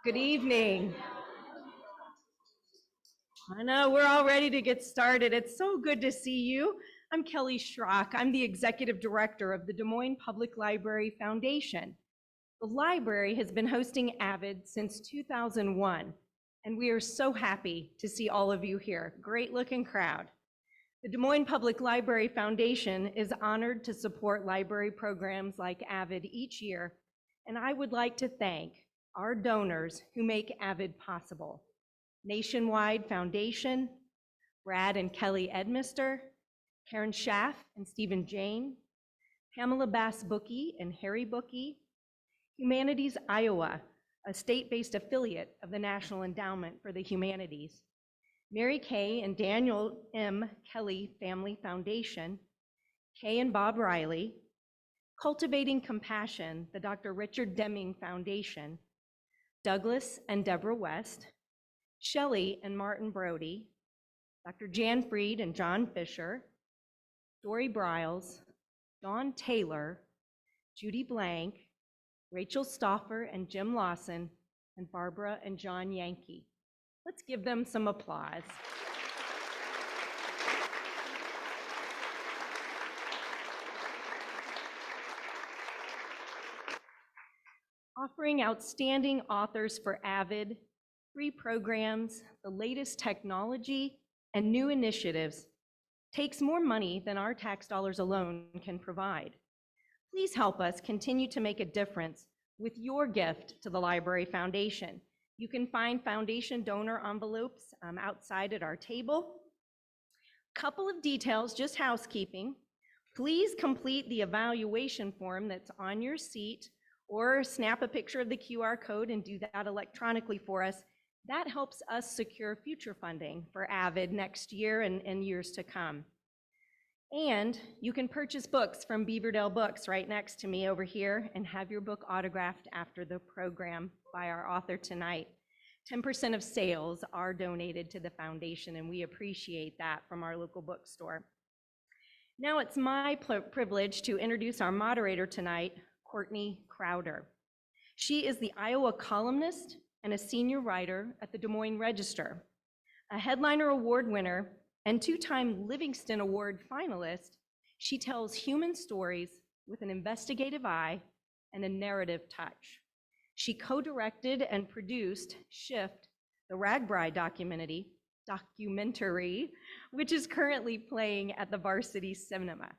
Good evening. I know we're all ready to get started. It's so good to see you. I'm Kelly Schrock. I'm the Executive Director of the Des Moines Public Library Foundation. The library has been hosting AViD since 2001, and we are so happy to see all of you here. Great looking crowd. The Des Moines Public Library Foundation is honored to support library programs like AViD each year, and I would like to thank our donors who make AViD possible. Nationwide Foundation, Brad and Kelly Edmister, Karen Schaff and Stephen Jane, Pamela Bass Bookey and Harry Bookey, Humanities Iowa, a state-based affiliate of the National Endowment for the Humanities, Mary Kay and Daniel M. Kelly Family Foundation, Kay and Bob Riley, Cultivating Compassion, the Dr. Richard Deming Foundation, Douglas and Deborah West, Shelley and Martin Brody, Dr. Jan Freed and John Fisher, Dory Briles, Dawn Taylor, Judy Blank, Rachel Stauffer and Jim Lawson, and Barbara and John Yankee. Let's give them some applause. Offering outstanding authors for AViD, free programs, the latest technology, and new initiatives takes more money than our tax dollars alone can provide. Please help us continue to make a difference with your gift to the Library Foundation. You can find foundation donor envelopes outside at our table. Couple of details, just housekeeping. Please complete the evaluation form that's on your seat, or snap a picture of the QR code and do that electronically for us. That helps us secure future funding for AViD next year and years to come. And you can purchase books from Beaverdale Books right next to me over here and have your book autographed after the program by our author tonight. 10% of sales are donated to the foundation, and we appreciate that from our local bookstore. Now it's my privilege to introduce our moderator tonight, Courtney Crowder. She is the Iowa columnist and a senior writer at the Des Moines Register, a Headliner Award winner and two-time Livingston Award finalist. She tells human stories with an investigative eye and a narrative touch. She co-directed and produced Shift, the Ragbri documentary, which is currently playing at the Varsity Cinema.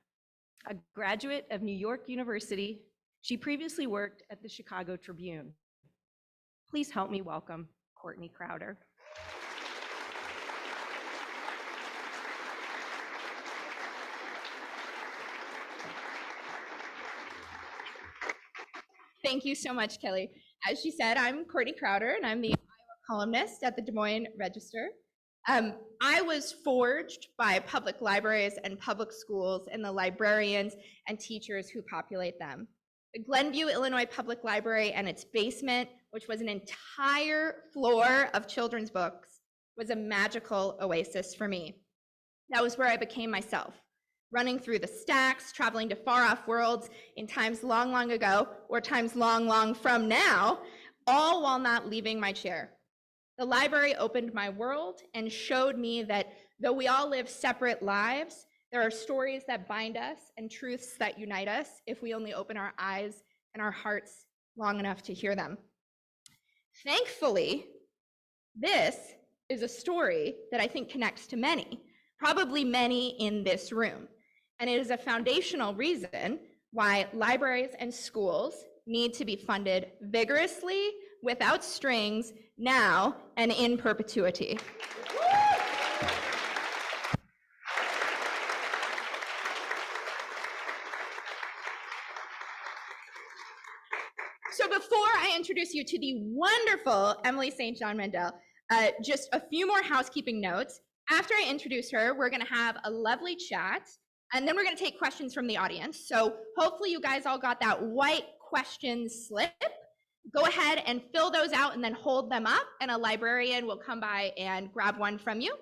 A graduate of New York University, she previously worked at the Chicago Tribune. Please help me welcome Courtney Crowder. Thank you so much, Kelly. As she said, I'm Courtney Crowder, and I'm the Iowa columnist at the Des Moines Register. I was forged by public libraries and public schools and the librarians and teachers who populate them. The Glenview, Illinois Public Library and its basement, which was an entire floor of children's books, was a magical oasis for me. That was where I became myself, running through the stacks, traveling to far-off worlds in times long, long ago, or times long, long from now, all while not leaving my chair. The library opened my world and showed me that though we all live separate lives, there are stories that bind us and truths that unite us if we only open our eyes and our hearts long enough to hear them. Thankfully, this is a story that I think connects to many, probably many in this room. And it is a foundational reason why libraries and schools need to be funded vigorously, without strings, now and in perpetuity. So before I introduce you to the wonderful Emily St. John Mandel, just a few more housekeeping notes. After I introduce her, we're going to have a lovely chat, and then we're going to take questions from the audience. So hopefully you guys all got that white question slip. Go ahead and fill those out and then hold them up, and a librarian will come by and grab one from you.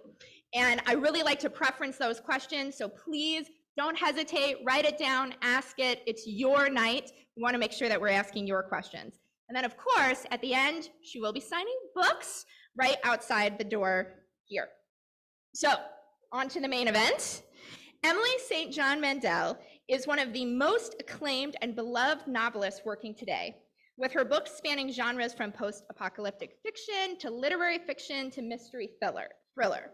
And I really like to preference those questions, so please don't hesitate, write it down, ask it. It's your night. We want to make sure that we're asking your questions. And then, of course, at the end, she will be signing books right outside the door here. So, on to the main event. Emily St. John Mandel is one of the most acclaimed and beloved novelists working today, with her books spanning genres from post-apocalyptic fiction to literary fiction to mystery thriller.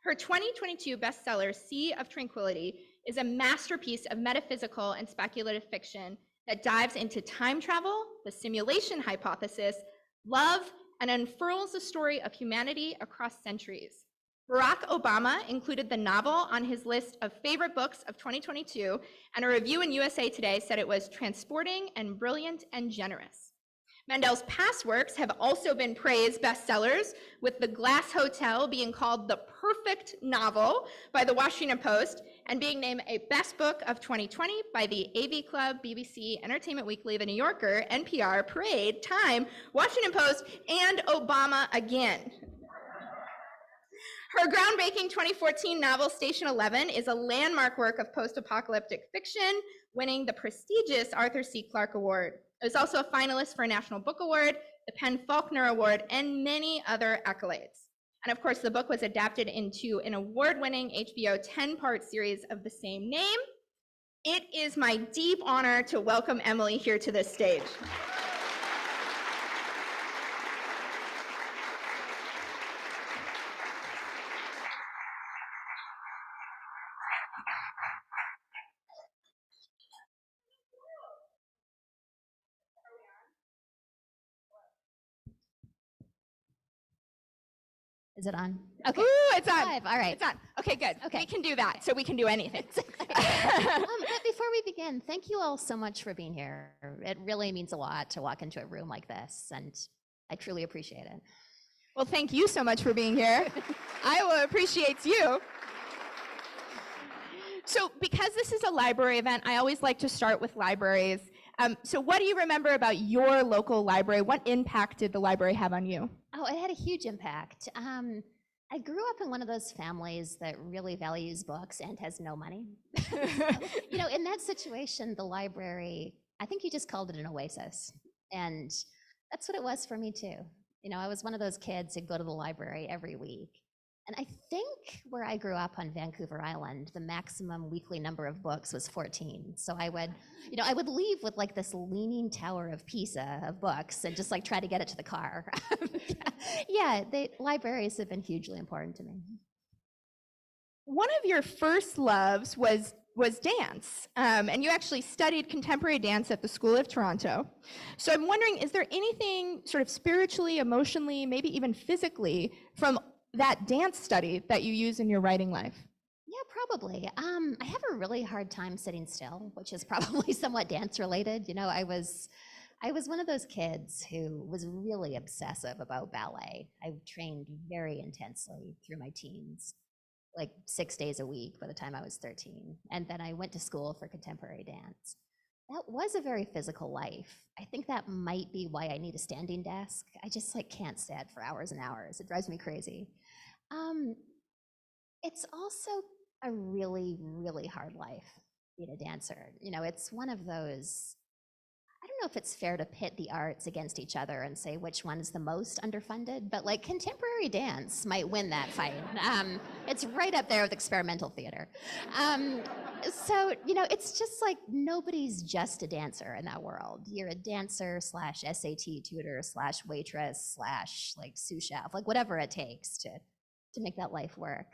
Her 2022 bestseller, Sea of Tranquility, is a masterpiece of metaphysical and speculative fiction that dives into time travel, the simulation hypothesis, love, and unfurls the story of humanity across centuries. Barack Obama included the novel on his list of favorite books of 2022, and a review in USA Today said it was transporting and brilliant and generous. Mandel's past works have also been praised bestsellers, with The Glass Hotel being called the perfect novel by the Washington Post and being named a best book of 2020 by the AV Club, BBC, Entertainment Weekly, The New Yorker, NPR, Parade, Time, Washington Post, and Obama again. Her groundbreaking 2014 novel, Station 11, is a landmark work of post-apocalyptic fiction, winning the prestigious Arthur C. Clarke Award. It was also a finalist for a National Book Award, the PEN/Faulkner Award, and many other accolades. And of course, the book was adapted into an award-winning HBO 10-part series of the same name. It is my deep honor to welcome Emily here to this stage. Is it on? Okay. Ooh, it's on. Live. All right. It's on. Okay, good. Okay. We can do that, so we can do anything. But before we begin, thank you all so much for being here. It really means a lot to walk into a room like this, and I truly appreciate it. Well, thank you so much for being here. Iowa appreciates you. So because this is a library event, I always like to start with libraries. So what do you remember about your local library? What impact did the library have on you? Oh, it had a huge impact. I grew up in one of those families that really values books and has no money. You know, in that situation, the library, I think you just called it an oasis. And that's what it was for me too. You know, I was one of those kids who'd go to the library every week. And I think where I grew up on Vancouver Island, the maximum weekly number of books was 14. So I would, you know, I would leave with like this leaning tower of Pisa of books and just like try to get it to the car. Yeah, libraries have been hugely important to me. One of your first loves was dance, and you actually studied contemporary dance at the School of Toronto. So I'm wondering, is there anything sort of spiritually, emotionally, maybe even physically from that dance study that you use in your writing life? Yeah, probably. I have a really hard time sitting still, which is probably somewhat dance related. You know, I was one of those kids who was really obsessive about ballet. I trained very intensely through my teens, like 6 days a week by the time I was 13. And then I went to school for contemporary dance. That was a very physical life. I think that might be why I need a standing desk. I just like can't stand for hours and hours. It drives me crazy. It's also a really, really hard life being a dancer. You know, it's one of those, I don't know if it's fair to pit the arts against each other and say which one's the most underfunded, but like contemporary dance might win that fight. It's right up there with experimental theater. So, you know, it's just like nobody's just a dancer in that world. You're a dancer / SAT tutor / waitress / like sous chef, like whatever it takes to make that life work.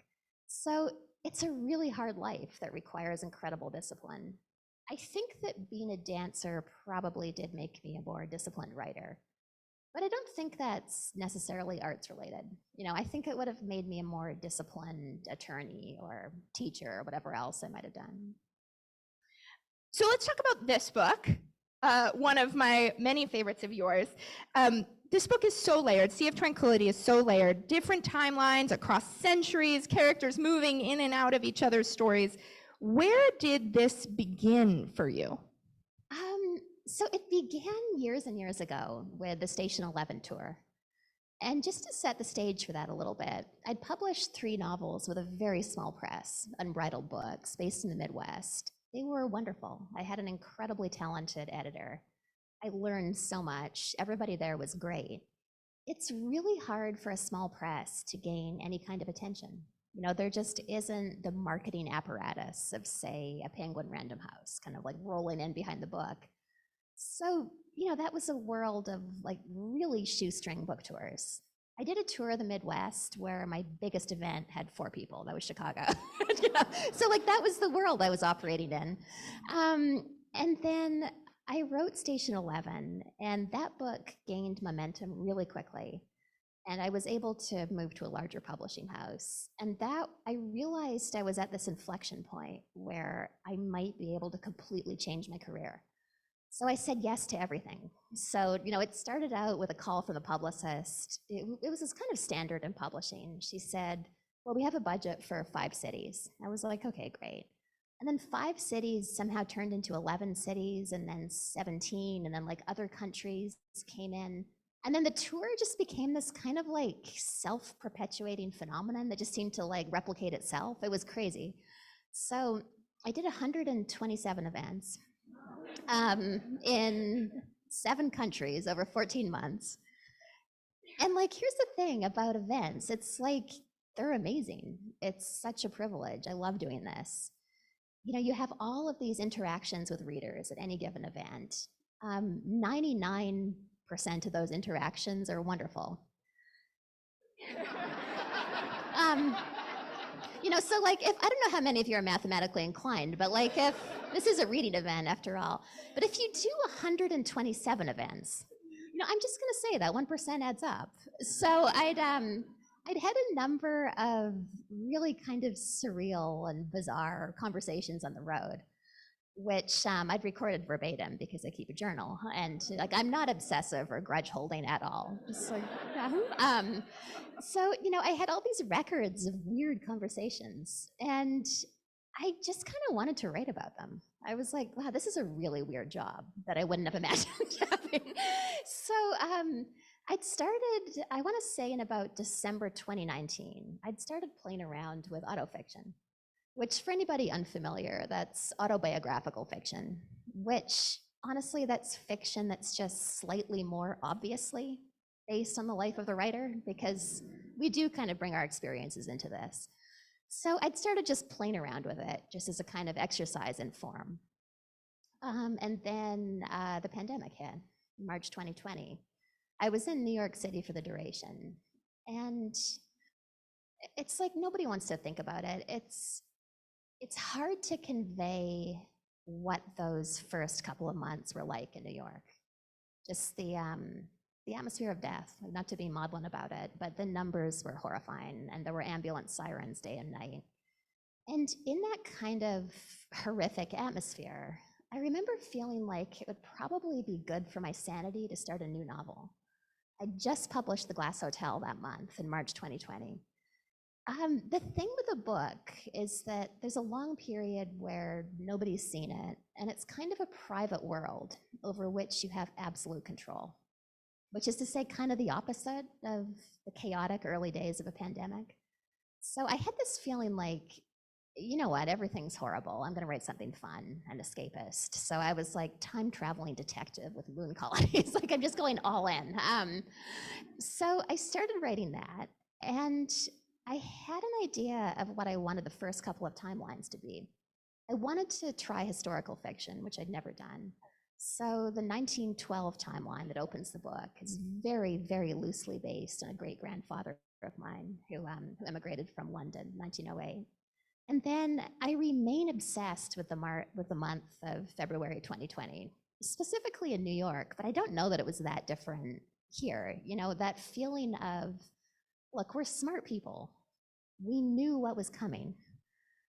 So it's a really hard life that requires incredible discipline. I think that being a dancer probably did make me a more disciplined writer, but I don't think that's necessarily arts related. You know, I think it would have made me a more disciplined attorney or teacher or whatever else I might have done. So let's talk about this book, one of my many favorites of yours. This book is so layered. Sea of Tranquility is so layered. Different timelines across centuries, characters moving in and out of each other's stories. Where did this begin for you? So it began years and years ago with the Station 11 tour. And just to set the stage for that a little bit, I'd published 3 novels with a very small press, Unbridled Books, based in the Midwest. They were wonderful. I had an incredibly talented editor. I learned so much. Everybody there was great. It's really hard for a small press to gain any kind of attention. You know, there just isn't the marketing apparatus of, say, a Penguin Random House, kind of like rolling in behind the book. So, you know, that was a world of like really shoestring book tours. I did a tour of the Midwest where my biggest event had 4 people. That was Chicago. You know? So like that was the world I was operating in. And then I wrote Station 11, and that book gained momentum really quickly. And I was able to move to a larger publishing house. And that I realized I was at this inflection point where I might be able to completely change my career. So I said yes to everything. So, you know, it started out with a call from the publicist. It was this kind of standard in publishing. She said, well, we have a budget for 5 cities. I was like, okay, great. And then 5 cities somehow turned into 11 cities, and then 17, and then like other countries came in. And then the tour just became this kind of like self-perpetuating phenomenon that just seemed to like replicate itself. It was crazy. So I did 127 events in 7 countries over 14 months. And like, here's the thing about events. It's like, they're amazing. It's such a privilege. I love doing this. You know, you have all of these interactions with readers at any given event. 99% of those interactions are wonderful. You know, so like if, I don't know how many of you are mathematically inclined, but like if, this is a reading event after all, but if you do 127 events, you know, I'm just gonna say that 1% adds up. So I'd had a number of really kind of surreal and bizarre conversations on the road, which I'd recorded verbatim because I keep a journal, and like I'm not obsessive or grudge holding at all. Just like, so you know, I had all these records of weird conversations, and I just kind of wanted to write about them. I was like, wow, this is a really weird job that I wouldn't have imagined having. So I'd started, I want to say in about December 2019, I'd started playing around with autofiction, which for anybody unfamiliar, that's autobiographical fiction, which honestly, that's fiction that's just slightly more obviously based on the life of the writer, because we do kind of bring our experiences into this. So I'd started just playing around with it, just as a kind of exercise in form. And then the pandemic hit, March 2020. I was in New York City for the duration, and it's like nobody wants to think about it. It's hard to convey what those first couple of months were like in New York. Just the atmosphere of death, like not to be maudlin about it, but the numbers were horrifying, and there were ambulance sirens day and night. And in that kind of horrific atmosphere, I remember feeling like it would probably be good for my sanity to start a new novel. I just published The Glass Hotel that month in March 2020. The thing with a book is that there's a long period where nobody's seen it, and it's kind of a private world over which you have absolute control, which is to say kind of the opposite of the chaotic early days of a pandemic. So I had this feeling like, you know what, everything's horrible. I'm gonna write something fun and escapist. So I was like time traveling detective with moon colonies, like I'm just going all in. So I started writing that, and I had an idea of what I wanted the first couple of timelines to be. I wanted to try historical fiction, which I'd never done. So the 1912 timeline that opens the book is very, very loosely based on a great-grandfather of mine who immigrated from London in 1908. And then I remain obsessed with the month of February 2020, specifically in New York, but I don't know that it was that different here. You know, that feeling of, look, we're smart people. We knew what was coming,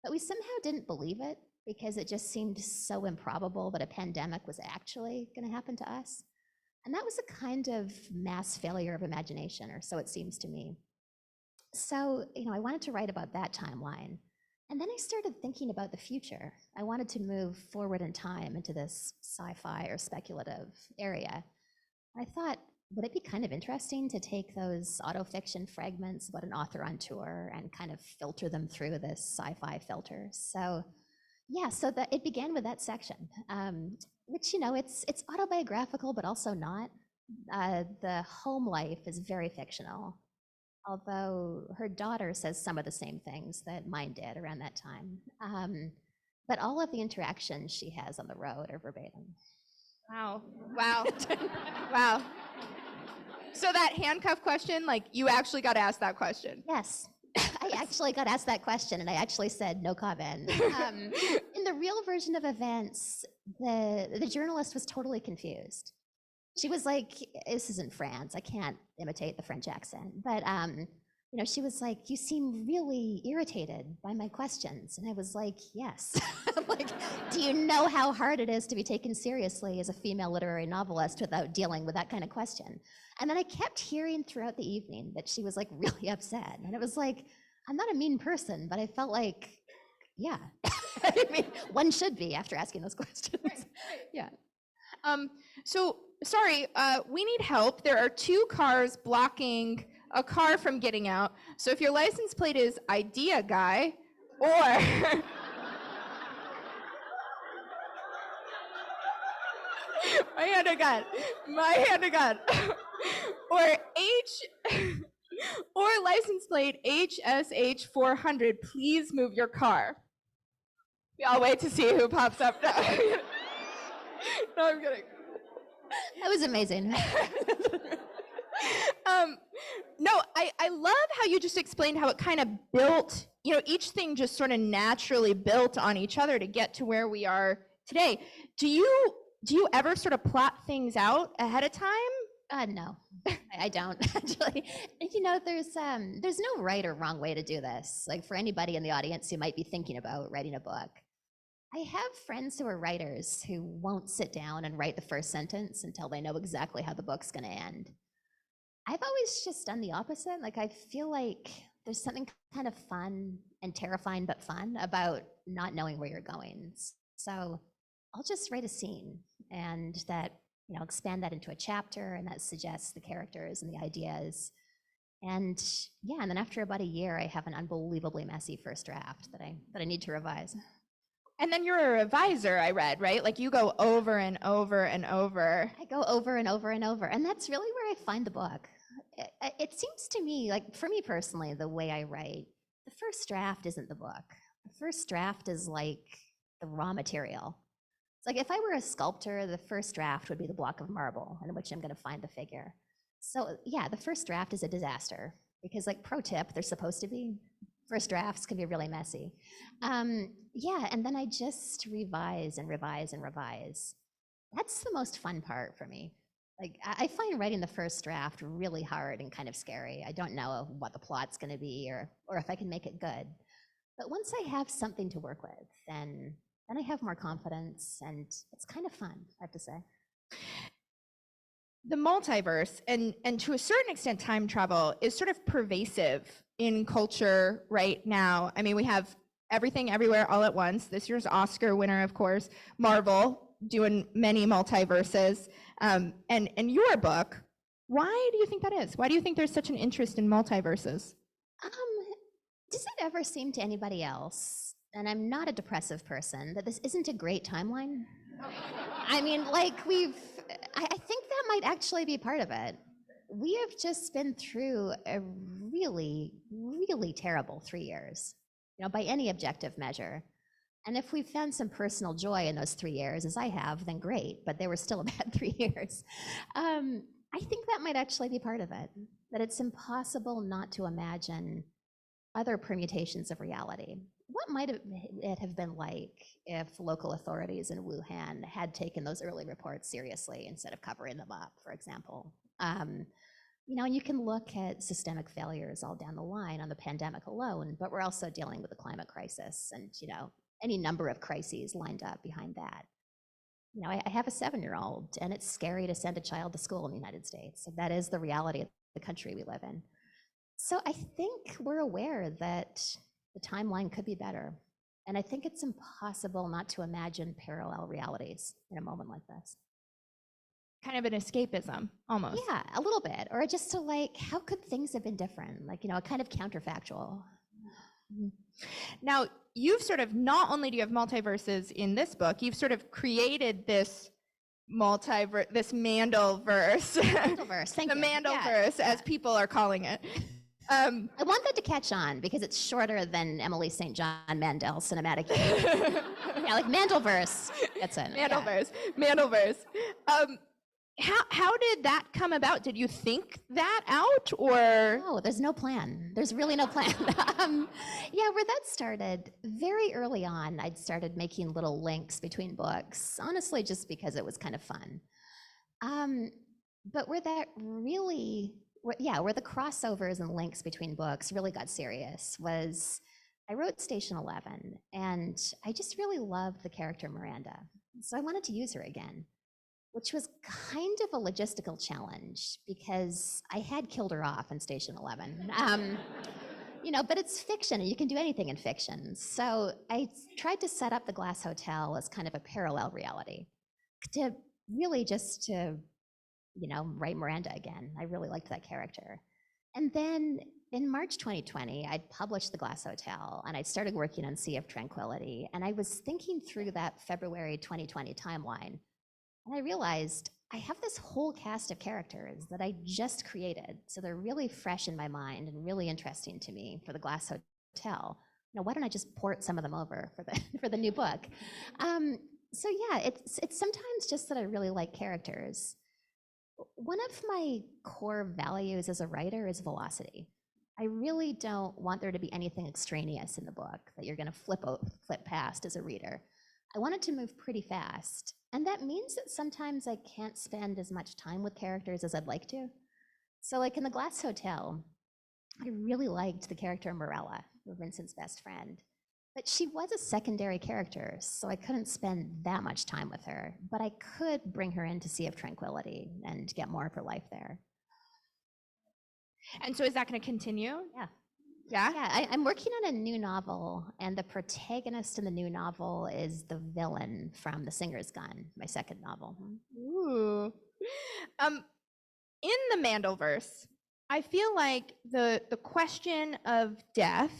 but we somehow didn't believe it because it just seemed so improbable that a pandemic was actually going to happen to us. And that was a kind of mass failure of imagination, or so it seems to me. So, you know, I wanted to write about that timeline. And then I started thinking about the future. I wanted to move forward in time into this sci-fi or speculative area. I thought, would it be kind of interesting to take those autofiction fragments about an author on tour and kind of filter them through this sci-fi filter? So yeah, so it began with that section. which, it's autobiographical, but also not. The home life is very fictional, although her daughter says some of the same things that mine did around that time. But all of the interactions she has on the road are verbatim. Wow. Wow. Wow. So that handcuff question, like, you actually got asked that question. Yes. I actually got asked that question, and I actually said no comment. In the real version of events, the journalist was totally confused. She was like, this isn't France, I can't imitate the French accent, but she was like, you seem really irritated by my questions. And I was like, yes. I'm like, do you know how hard it is to be taken seriously as a female literary novelist without dealing with that kind of question? And then I kept hearing throughout the evening that she was like really upset. And it was like, I'm not a mean person, but I felt like, yeah. I mean, one should be after asking those questions. Right. Yeah. So, sorry, we need help. There are 2 cars blocking a car from getting out. So if your license plate is idea guy, or my hand to God, or or license plate HSH 400, please move your car. I'll wait to see who pops up now. No, I'm kidding. That was amazing. No, I love how you just explained how it kind of built, each thing just sort of naturally built on each other to get to where we are today. Do you ever sort of plot things out ahead of time? No, I don't actually. There's no right or wrong way to do this. Like, for anybody in the audience who might be thinking about writing a book, I have friends who are writers who won't sit down and write the first sentence until they know exactly how the book's going to end. I've always just done the opposite. Like, I feel like there's something kind of fun and terrifying but fun about not knowing where you're going. So I'll just write a scene and that, expand that into a chapter, and that suggests the characters and the ideas. And yeah, and then after about a year, I have an unbelievably messy first draft that I need to revise. And then you're a reviser, I read, right? Like, you go over and over and over. I go over and over and over, and that's really where I find the book. It seems to me, like, for me personally, the way I write, the first draft isn't the book. The first draft is like the raw material. It's like if I were a sculptor, the first draft would be the block of marble in which I'm going to find the figure. So yeah, the first draft is a disaster because, like, pro tip, they're supposed to be. First drafts can be really messy. Yeah, and then I just revise and revise and revise. That's the most fun part for me. Like, I find writing the first draft really hard and kind of scary. I don't know what the plot's going to be or if I can make it good. But once I have something to work with, then I have more confidence, and it's kind of fun, I have to say. The multiverse and to a certain extent time travel is sort of pervasive in culture right now. I mean, we have Everything Everywhere All at Once, this year's Oscar winner, of course, Marvel, doing many multiverses. And your book, why do you think that is? Why do you think there's such an interest in multiverses? Does it ever seem to anybody else, and I'm not a depressive person, that this isn't a great timeline? I mean, like, I think that might actually be part of it. We have just been through a really, really terrible 3 years, by any objective measure. And if we've found some personal joy in those 3 years, as I have, then great, but they were still a bad 3 years. I think that might actually be part of it, that it's impossible not to imagine other permutations of reality. What might it have been like if local authorities in Wuhan had taken those early reports seriously instead of covering them up, for example? And you can look at systemic failures all down the line on the pandemic alone, but we're also dealing with the climate crisis and, any number of crises lined up behind that. I have a 7-year-old, and it's scary to send a child to school in the United States. So that is the reality of the country we live in. So I think we're aware that the timeline could be better. And I think it's impossible not to imagine parallel realities in a moment like this. Kind of an escapism, almost. Yeah, a little bit. Or just to, like, how could things have been different? Like, a kind of counterfactual. Now, you've sort of, not only do you have multiverses in this book, you've sort of created this this Mandelverse, Mandelverse, thank the you. Yeah, Mandelverse, as people are calling it. I want that to catch on because it's shorter than Emily St. John Mandel cinematic universe. Yeah, like Mandelverse. That's it. Mandelverse, Mandelverse. How did that come about? Did you think that out, or? No, there's no plan. There's really no plan. Yeah, where that started, very early on, I'd started making little links between books, honestly, just because it was kind of fun. But where that really, where the crossovers and links between books really got serious was I wrote Station 11, and I just really loved the character Miranda. So I wanted to use her again, which was kind of a logistical challenge because I had killed her off in Station 11. But it's fiction and you can do anything in fiction. So I tried to set up the Glass Hotel as kind of a parallel reality to really just to, write Miranda again. I really liked that character. And then in March 2020, I'd published the Glass Hotel and I'd started working on Sea of Tranquility. And I was thinking through that February 2020 timeline. And I realized I have this whole cast of characters that I just created. So they're really fresh in my mind and really interesting to me for the Glass Hotel. Why don't I just port some of them over for the new book? So yeah, it's sometimes just that I really like characters. One of my core values as a writer is velocity. I really don't want there to be anything extraneous in the book that you're going to flip past as a reader. I want it to move pretty fast. And that means that sometimes I can't spend as much time with characters as I'd like to. So like in the Glass Hotel, I really liked the character Morella, Vincent's best friend. But she was a secondary character, so I couldn't spend that much time with her. But I could bring her into Sea of Tranquility and get more of her life there. And so is that going to continue? Yeah. Yeah? I'm working on a new novel, and the protagonist in the new novel is the villain from The Singer's Gun, my second novel. Ooh. In the Mandelverse, I feel like the question of death,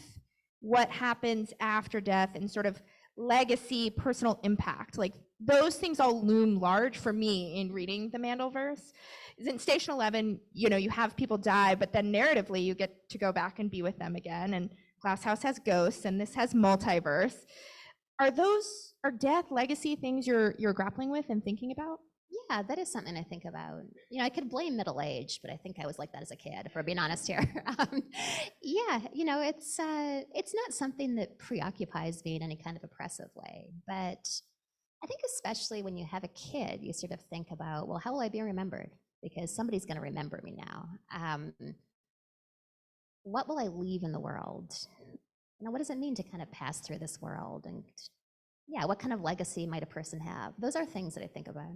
what happens after death, and sort of legacy, personal impact, like those things all loom large for me in reading the Mandelverse. In Station 11, you have people die, but then narratively you get to go back and be with them again. And Glass House has ghosts, and this has multiverse. Are death, legacy things you're grappling with and thinking about? Yeah, that is something I think about. I could blame middle age, but I think I was like that as a kid, if we're being honest here. It's not something that preoccupies me in any kind of oppressive way. But I think especially when you have a kid, you sort of think about, well, how will I be remembered? Because somebody's going to remember me now. What will I leave in the world? What does it mean to kind of pass through this world? And what kind of legacy might a person have? Those are things that I think about.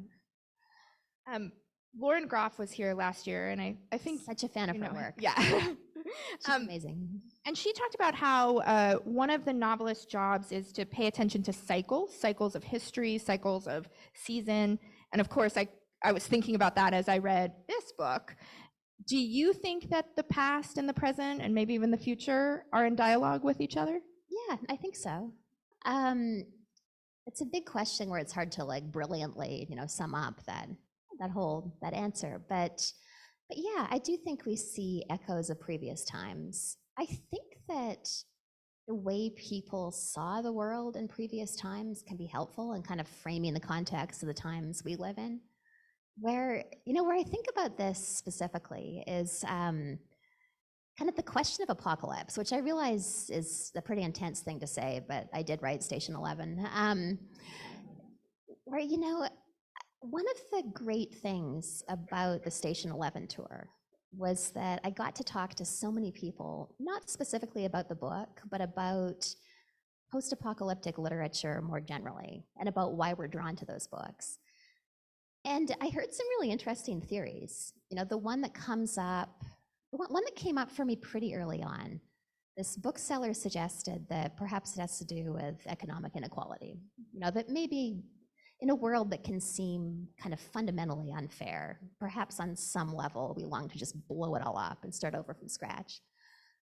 Lauren Groff was here last year, and I think such a fan of her work. Yeah. She's amazing. And she talked about how one of the novelist's jobs is to pay attention to cycles of history, cycles of season. And of course, I was thinking about that as I read this book. Do you think that the past and the present, and maybe even the future, are in dialogue with each other? Yeah, I think so. It's a big question where it's hard to brilliantly, sum up that answer. But yeah, I do think we see echoes of previous times. I think that the way people saw the world in previous times can be helpful in kind of framing the context of the times we live in. Where I think about this specifically is kind of the question of apocalypse, which I realize is a pretty intense thing to say, but I did write Station 11. Where, one of the great things about the Station 11 tour was that I got to talk to so many people, not specifically about the book, but about post-apocalyptic literature more generally, and about why we're drawn to those books. And I heard some really interesting theories. The one that comes up, one that came up for me pretty early on, this bookseller suggested that perhaps it has to do with economic inequality. That maybe in a world that can seem kind of fundamentally unfair, perhaps on some level we long to just blow it all up and start over from scratch.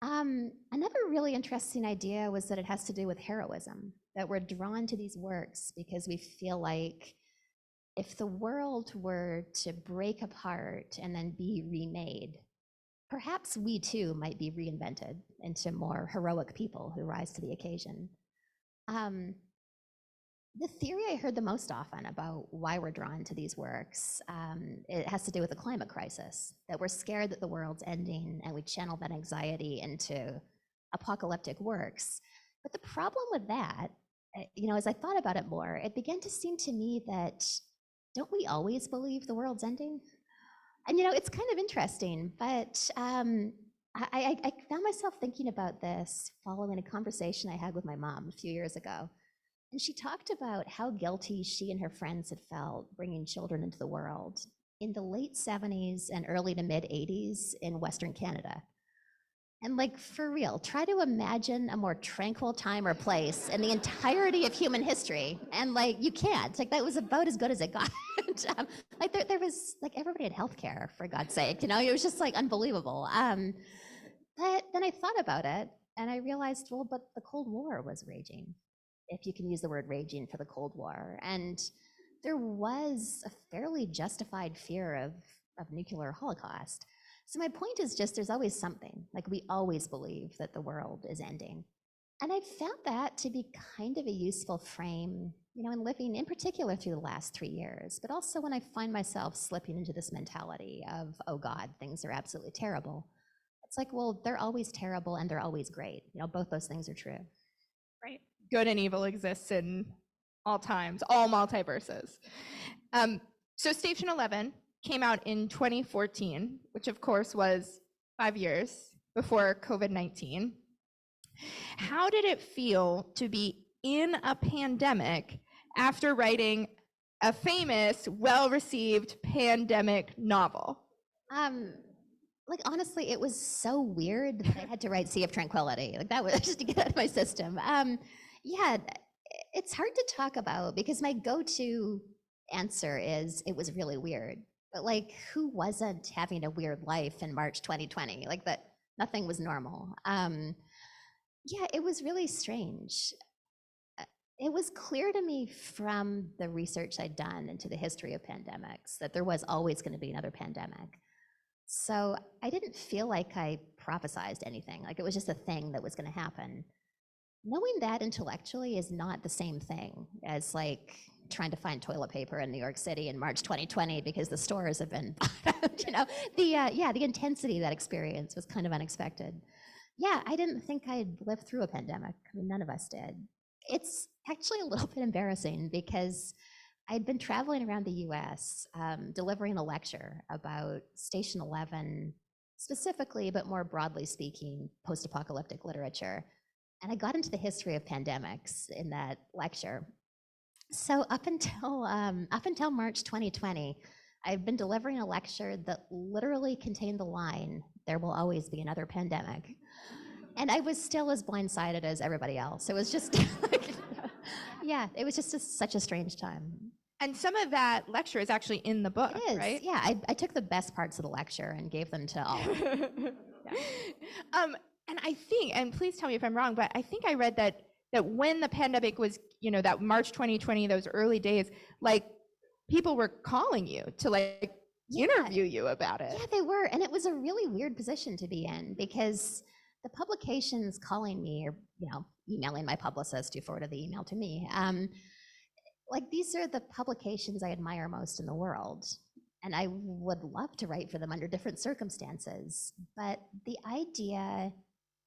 Another really interesting idea was that it has to do with heroism, that we're drawn to these works because we feel like if the world were to break apart and then be remade, perhaps we too might be reinvented into more heroic people who rise to the occasion. The theory I heard the most often about why we're drawn to these works, it has to do with the climate crisis, that we're scared that the world's ending and we channel that anxiety into apocalyptic works. But the problem with that, as I thought about it more, it began to seem to me that don't we always believe the world's ending? And it's kind of interesting, but I found myself thinking about this following a conversation I had with my mom a few years ago. And she talked about how guilty she and her friends had felt bringing children into the world in the late 70s and early to mid 80s in Western Canada. And for real, try to imagine a more tranquil time or place in the entirety of human history. And you can't, that was about as good as it got. There was everybody had healthcare, for God's sake, it was just unbelievable. But then I thought about it and I realized, well, but the Cold War was raging, if you can use the word raging for the Cold War. And there was a fairly justified fear of nuclear holocaust. So my point is just there's always something, we always believe that the world is ending. And I found that to be kind of a useful frame, in living in particular through the last 3 years, but also when I find myself slipping into this mentality of, oh God, things are absolutely terrible. It's well, they're always terrible and they're always great. Both those things are true. Right. Good and evil exists in all times, all multiverses. So Station 11 came out in 2014, which of course was 5 years before COVID-19. How did it feel to be in a pandemic after writing a famous, well-received pandemic novel? Honestly, it was so weird that I had to write Sea of Tranquility. That was just to get out of my system. Yeah, it's hard to talk about because my go-to answer is it was really weird. But who wasn't having a weird life in March 2020? That nothing was normal. Yeah, it was really strange. It was clear to me from the research I'd done into the history of pandemics that there was always going to be another pandemic. So I didn't feel like I prophesized anything, it was just a thing that was going to happen. Knowing that intellectually is not the same thing as trying to find toilet paper in New York City in March 2020 because the stores have been, the intensity of that experience was kind of unexpected. Yeah, I didn't think I'd live through a pandemic. None of us did. It's actually a little bit embarrassing because I'd been traveling around the US delivering a lecture about Station 11 specifically, but more broadly speaking, post-apocalyptic literature. And I got into the history of pandemics in that lecture. So up until March 2020, I've been delivering a lecture that literally contained the line, "There will always be another pandemic." And I was still as blindsided as everybody else. It was just yeah, it was just such a strange time. And some of that lecture is actually in the book, It is, right? yeah. I took the best parts of the lecture and gave them to all. Yeah. And I think, and please tell me if I'm wrong, but I think I read that when the pandemic was, that March 2020, those early days, people were calling you to interview you about it. Yeah, they were. And it was a really weird position to be in because the publications calling me or, emailing my publicist who forwarded the email to me, these are the publications I admire most in the world. And I would love to write for them under different circumstances. But the idea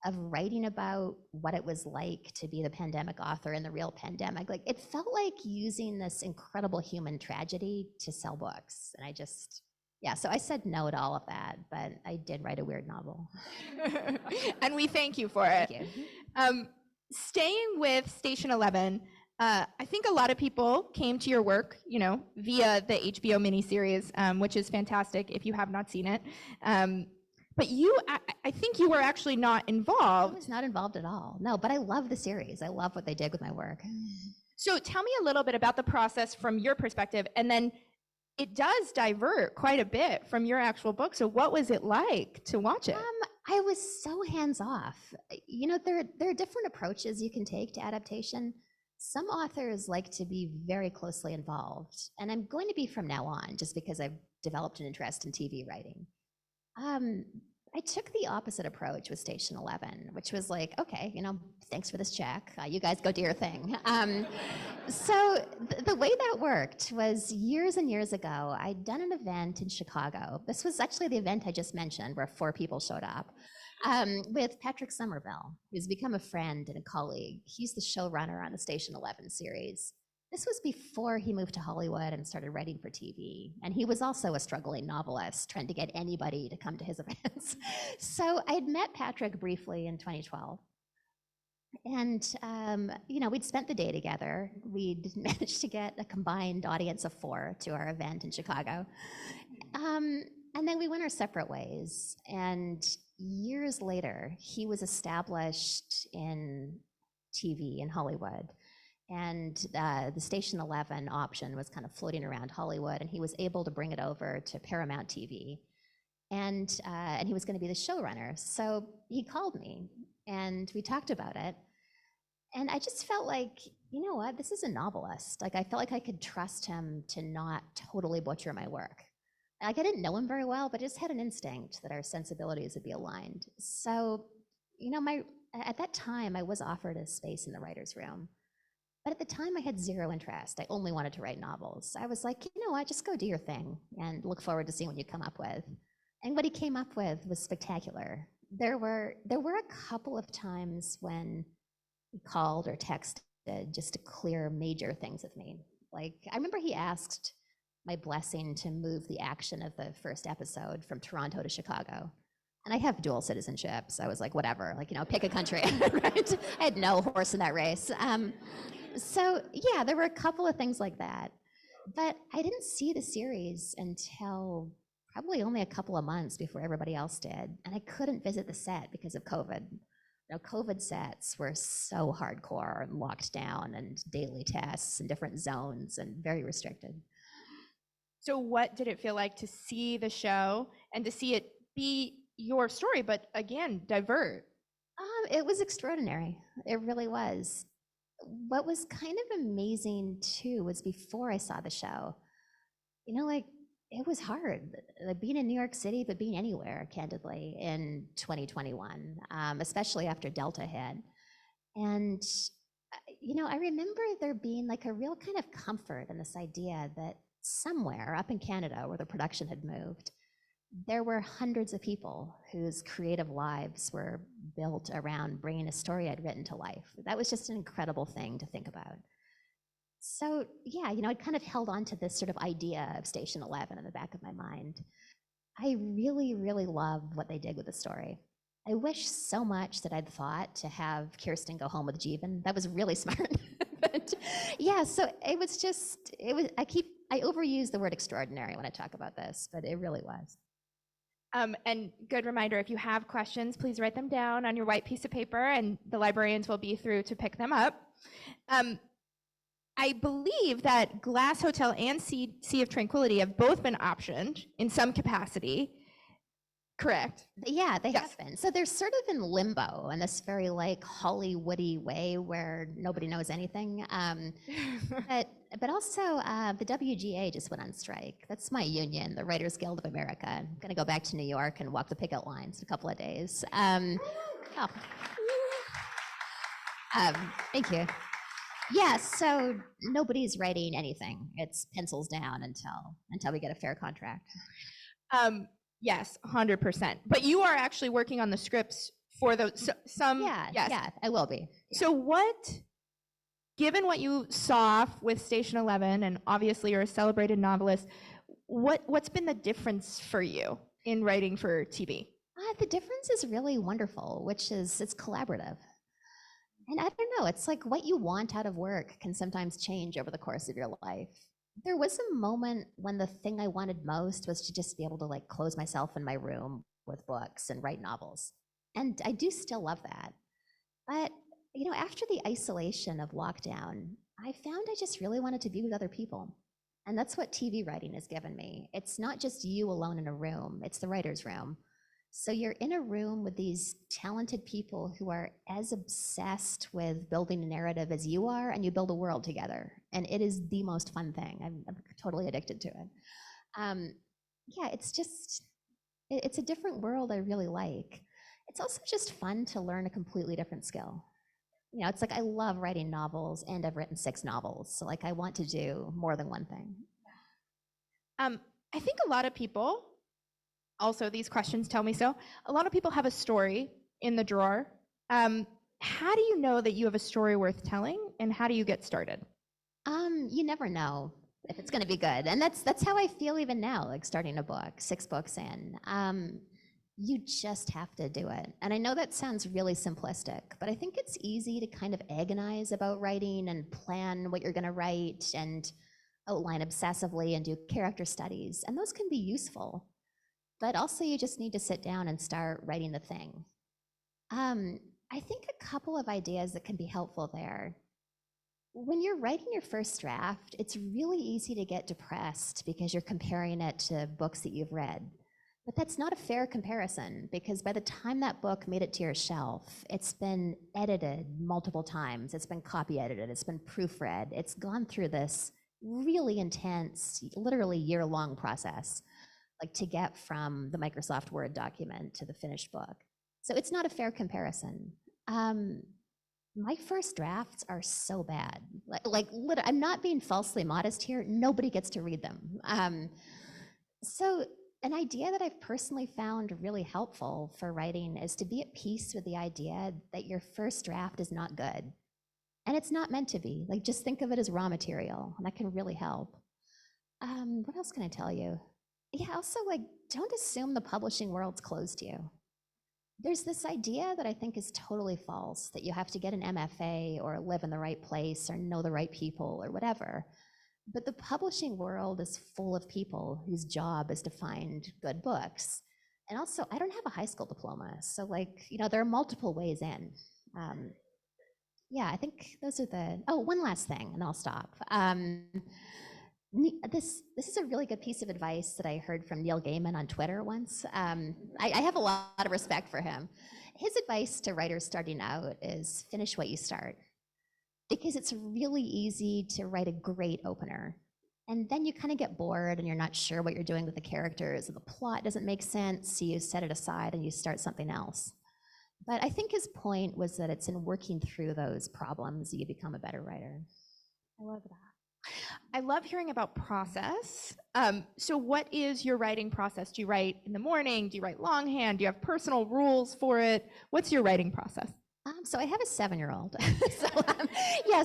of writing about what it was like to be the pandemic author in the real pandemic, it felt like using this incredible human tragedy to sell books. And so I said no to all of that, but I did write a weird novel. And we thank you for it. Thank you. Staying with Station 11, I think a lot of people came to your work, via the HBO miniseries, which is fantastic if you have not seen it. But I think you were actually not involved. I was not involved at all. No, but I love the series. I love what they did with my work. So tell me a little bit about the process from your perspective, and then it does divert quite a bit from your actual book. So what was it like to watch it? I was so hands off. There are different approaches you can take to adaptation. Some authors like to be very closely involved, and I'm going to be from now on, just because I've developed an interest in TV writing. I took the opposite approach with Station 11, which was like, okay, thanks for this check. You guys go do your thing. So the way that worked was years and years ago, I'd done an event in Chicago. This was actually the event I just mentioned where 4 people showed up, with Patrick Somerville, who's become a friend and a colleague. He's the showrunner on the Station 11 series. This was before he moved to Hollywood and started writing for TV. And he was also a struggling novelist, trying to get anybody to come to his events. So I'd met Patrick briefly in 2012. And, we'd spent the day together. We'd managed to get a combined audience of 4 to our event in Chicago. And then we went our separate ways. And years later, he was established in TV in Hollywood. And the Station 11 option was kind of floating around Hollywood, and he was able to bring it over to Paramount TV. And he was going to be the showrunner. So he called me, and we talked about it. And I just felt like, you know what, this is a novelist. Like, I felt like I could trust him to not totally butcher my work. Like, I didn't know him very well, but I just had an instinct that our sensibilities would be aligned. So, at that time, I was offered a space in the writer's room. But at the time, I had zero interest. I only wanted to write novels. I was like, you know what, just go do your thing and look forward to seeing what you come up with. And what he came up with was spectacular. There were a couple of times when he called or texted just to clear major things with me. Like, I remember he asked my blessing to move the action of the first episode from Toronto to Chicago. And I have dual citizenship, so I was like, whatever, pick a country, right? I had no horse in that race. So yeah, there were a couple of things like that. But I didn't see the series until probably only a couple of months before everybody else did. And I couldn't visit the set because of COVID. COVID sets were so hardcore and locked down and daily tests and different zones and very restricted. So what did it feel like to see the show and to see it be your story, but again, divert? It was extraordinary. It really was. What was kind of amazing too was before I saw the show, it was hard, being in New York City, but being anywhere, candidly, in 2021, especially after Delta hit. And, I remember there being a real kind of comfort in this idea that somewhere up in Canada where the production had moved, there were hundreds of people whose creative lives were built around bringing a story I'd written to life. That was just an incredible thing to think about. So yeah, I kind of held on to this sort of idea of Station 11 in the back of my mind. I really, really love what they did with the story. I wish so much that I'd thought to have Kirsten go home with Jeevan. That was really smart. But yeah, so I overuse the word extraordinary when I talk about this, but it really was. And good reminder, if you have questions, please write them down on your white piece of paper and the librarians will be through to pick them up. I believe that Glass Hotel and Sea of Tranquility have both been optioned in some capacity, correct? Yeah, they have been. So they're sort of in limbo in this very Hollywoody way where nobody knows anything. But also the WGA just went on strike. That's my union, the Writers Guild of America. I'm going to go back to New York and walk the picket lines in a couple of days. Thank you. Yeah, so nobody's writing anything. It's pencils down until we get a fair contract. Yes, 100%. But you are actually working on the scripts for those some. Yeah, yes. Yeah, I will be. Yeah. So given what you saw with Station 11, and obviously you're a celebrated novelist, what's been the difference for you in writing for TV? The difference is really wonderful, which is it's collaborative. And I don't know, it's like what you want out of work can sometimes change over the course of your life. There was a moment when the thing I wanted most was to just be able to close myself in my room with books and write novels. And I do still love that. But, after the isolation of lockdown, I found I just really wanted to be with other people. And that's what TV writing has given me. It's not just you alone in a room, it's the writer's room. So you're in a room with these talented people who are as obsessed with building a narrative as you are, and you build a world together. And it is the most fun thing. I'm totally addicted to it. Yeah, it's a different world I really like. It's also just fun to learn a completely different skill. You know, it's like I love writing novels, and I've written 6 novels. So like I want to do more than one thing. I think a lot of people, also these questions tell me so, a lot of people have a story in the drawer. How do you know that you have a story worth telling, and how do you get started? You never know if it's going to be good, and that's how I feel even now, like starting a book, 6 books in. You just have to do it. And I know that sounds really simplistic, but I think it's easy to kind of agonize about writing and plan what you're going to write and outline obsessively and do character studies, and those can be useful. But also you just need to sit down and start writing the thing. I think a couple of ideas that can be helpful there. When you're writing your first draft, it's really easy to get depressed because you're comparing it to books that you've read. But that's not a fair comparison, because by the time that book made it to your shelf, it's been edited multiple times, it's been copy edited, it's been proofread, it's gone through this really intense, literally year-long process, like to get from the Microsoft Word document to the finished book. So it's not a fair comparison. My first drafts are so bad. I'm not being falsely modest here. Nobody gets to read them. So an idea that I've personally found really helpful for writing is to be at peace with the idea that your first draft is not good. And it's not meant to be. Like, just think of it as raw material, and that can really help. What else can I tell you? Yeah, also, like, don't assume the publishing world's closed to you. There's this idea that I think is totally false, that you have to get an MFA or live in the right place or know the right people or whatever. But the publishing world is full of people whose job is to find good books. And also, I don't have a high school diploma, so like, you know, there are multiple ways in. Yeah, I think those are the, oh, one last thing, and I'll stop. This is a really good piece of advice that I heard from Neil Gaiman on Twitter once. I have a lot of respect for him. His advice to writers starting out is finish what you start. Because it's really easy to write a great opener, and then you kind of get bored and you're not sure what you're doing with the characters, and the plot doesn't make sense, so you set it aside and you start something else. But I think his point was that it's in working through those problems that you become a better writer. I love that. I love hearing about process. So what is your writing process? Do you write in the morning? Do you write longhand? Do you have personal rules for it? What's your writing process? So I have a 7-year-old.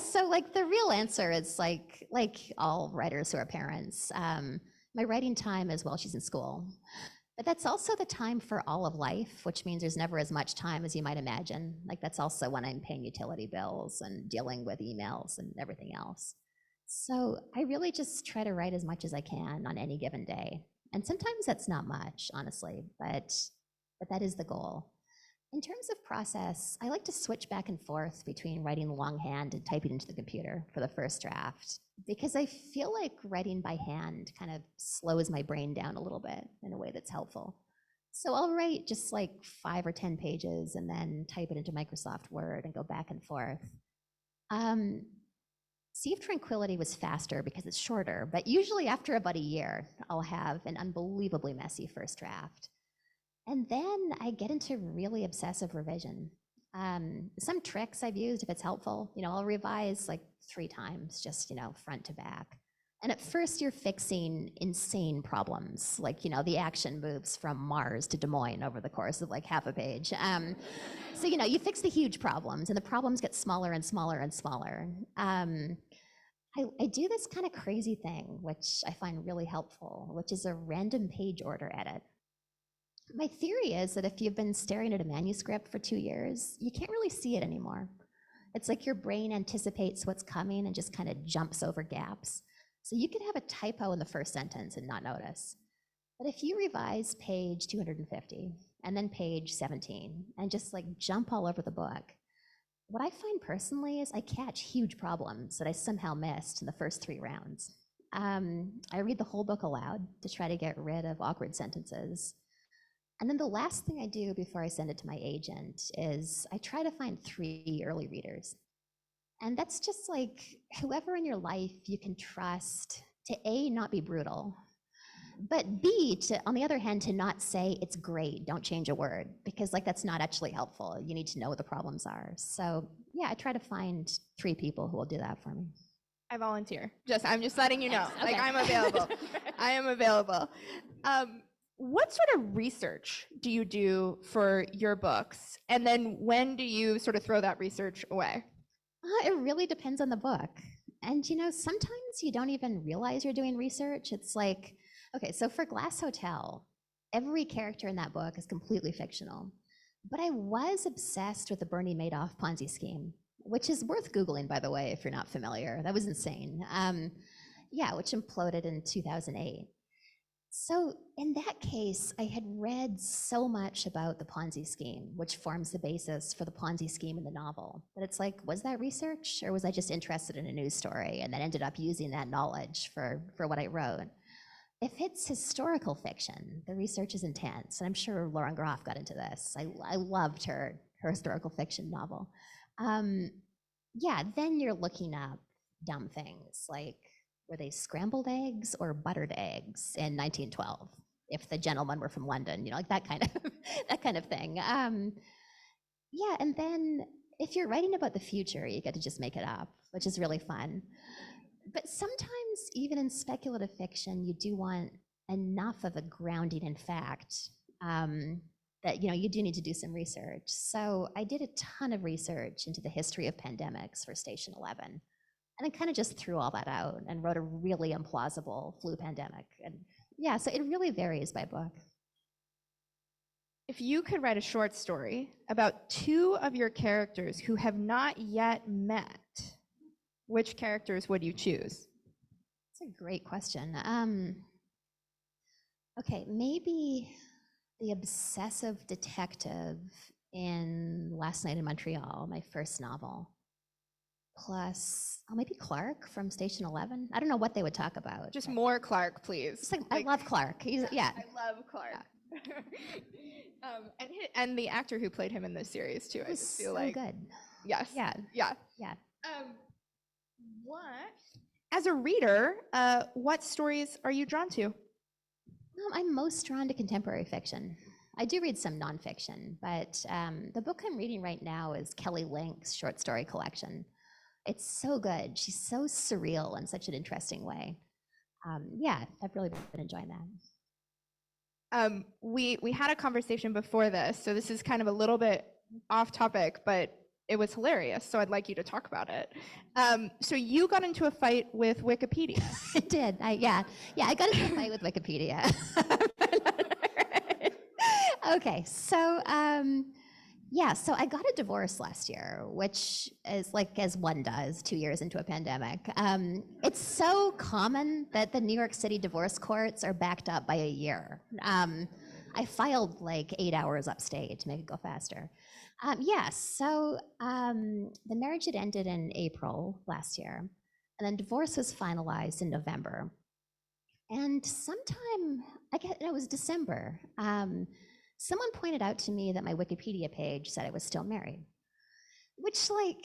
So like the real answer is like all writers who are parents. My writing time is while she's in school. But that's also the time for all of life, which means there's never as much time as you might imagine. Like that's also when I'm paying utility bills and dealing with emails and everything else. So I really just try to write as much as I can on any given day. And sometimes that's not much, honestly, but that is the goal. In terms of process, I like to switch back and forth between writing longhand and typing into the computer for the first draft, because I feel like writing by hand kind of slows my brain down a little bit in a way that's helpful. So I'll write just like 5 or 10 pages and then type it into Microsoft Word and go back and forth. Sea of Tranquility was faster because it's shorter, but usually after about a year, I'll have an unbelievably messy first draft. And then I get into really obsessive revision. Some tricks I've used, if it's helpful, you know, I'll revise like 3 times, just, you know, front to back. And at first you're fixing insane problems, like, you know, the action moves from Mars to Des Moines over the course of like half a page. So, you know, you fix the huge problems and the problems get smaller and smaller and smaller. I do this kind of crazy thing, which I find really helpful, which is a random page order edit. My theory is that if you've been staring at a manuscript for 2 years, you can't really see it anymore. It's like your brain anticipates what's coming and just kind of jumps over gaps. So you could have a typo in the first sentence and not notice. But if you revise page 250 and then page 17 and just like jump all over the book, what I find personally is I catch huge problems that I somehow missed in the first 3 rounds. I read the whole book aloud to try to get rid of awkward sentences. And then the last thing I do before I send it to my agent is I try to find 3 early readers. And that's just like whoever in your life you can trust to A, not be brutal, but B, to, on the other hand, to not say it's great, don't change a word, because like that's not actually helpful. You need to know what the problems are. So yeah, I try to find 3 people who will do that for me. I volunteer. I'm just letting you know. Thanks. Like Okay. I'm available. I am available. What sort of research do you do for your books? And then when do you sort of throw that research away? It really depends on the book. And you know, sometimes you don't even realize you're doing research. It's like, okay, so for Glass Hotel, every character in that book is completely fictional. But I was obsessed with the Bernie Madoff Ponzi scheme, which is worth Googling, by the way, if you're not familiar. That was insane. Yeah, which imploded in 2008. So in that case, I had read so much about the Ponzi scheme, which forms the basis for the Ponzi scheme in the novel, that it's like, was that research, or was I just interested in a news story and then ended up using that knowledge for what I wrote? If it's historical fiction, the research is intense, and I'm sure Lauren Groff got into this. I loved her historical fiction novel. Yeah, then you're looking up dumb things like, were they scrambled eggs or buttered eggs in 1912? If the gentlemen were from London, you know, like that kind of that kind of thing. Yeah, and then if you're writing about the future, you get to just make it up, which is really fun. But sometimes, even in speculative fiction, you do want enough of a grounding in fact that you do need to do some research. So I did a ton of research into the history of pandemics for Station 11. And I kind of just threw all that out and wrote a really implausible flu pandemic. And yeah, so it really varies by book. If you could write a short story about 2 of your characters who have not yet met, which characters would you choose? That's a great question. Okay, maybe the obsessive detective in Last Night in Montreal, my first novel. Plus, maybe Clark from Station 11. I don't know what they would talk about. Just more Clark, please. Just like, I love Clark. Yeah. I love Clark. And the actor who played him in this series too. I just feel so like good. Yes. Yeah. Yeah. Yeah. What? As a reader, what stories are you drawn to? I'm most drawn to contemporary fiction. I do read some nonfiction, but the book I'm reading right now is Kelly Link's short story collection. It's so good. She's so surreal in such an interesting way. Yeah, I've really been enjoying that. We had a conversation before this, so this is kind of a little bit off topic, but it was hilarious, so I'd like you to talk about it. So you got into a fight with Wikipedia. I did. I got into a fight with Wikipedia. Okay, so so I got a divorce last year, which is like as one does 2 years into a pandemic. It's so common that the New York City divorce courts are backed up by a year. I filed like 8 hours upstate to make it go faster. So the marriage had ended in April last year, and then divorce was finalized in November. And sometime, it was December, someone pointed out to me that my Wikipedia page said I was still married, which, like,